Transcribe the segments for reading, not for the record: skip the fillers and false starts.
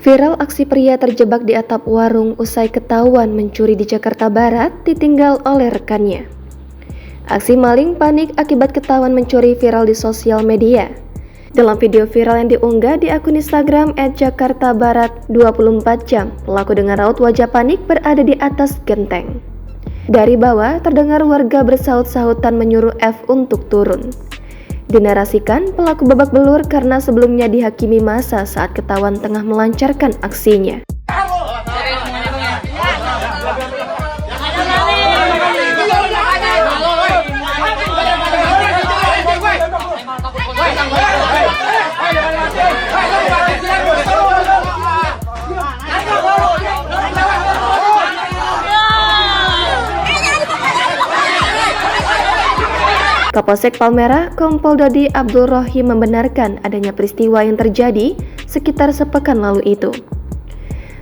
Viral aksi pria terjebak di atap warung usai ketahuan mencuri di Jakarta Barat ditinggal oleh rekannya. Aksi maling panik akibat ketahuan mencuri viral di sosial media. Dalam video viral yang diunggah di akun Instagram @jakartabarat24jam, pelaku dengan raut wajah panik berada di atas genteng. Dari bawah terdengar warga bersaut-sautan menyuruh F untuk turun. Dinarasikan pelaku babak belur karena sebelumnya dihakimi massa saat ketahuan tengah melancarkan aksinya. Kapolsek Palmerah, Kompol Dodi Abdul Rohim membenarkan adanya peristiwa yang terjadi sekitar sepekan lalu itu.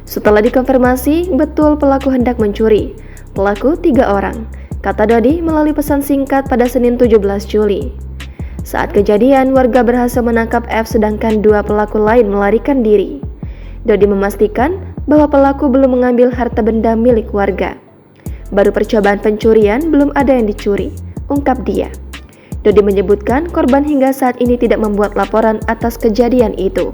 Setelah dikonfirmasi, betul pelaku hendak mencuri. Pelaku 3 orang, kata Dodi melalui pesan singkat pada Senin 17 Juli. Saat kejadian, warga berhasil menangkap F sedangkan 2 pelaku lain melarikan diri. Dodi memastikan bahwa pelaku belum mengambil harta benda milik warga. Baru percobaan pencurian, belum ada yang dicuri, ungkap dia. Dodi menyebutkan korban hingga saat ini tidak membuat laporan atas kejadian itu.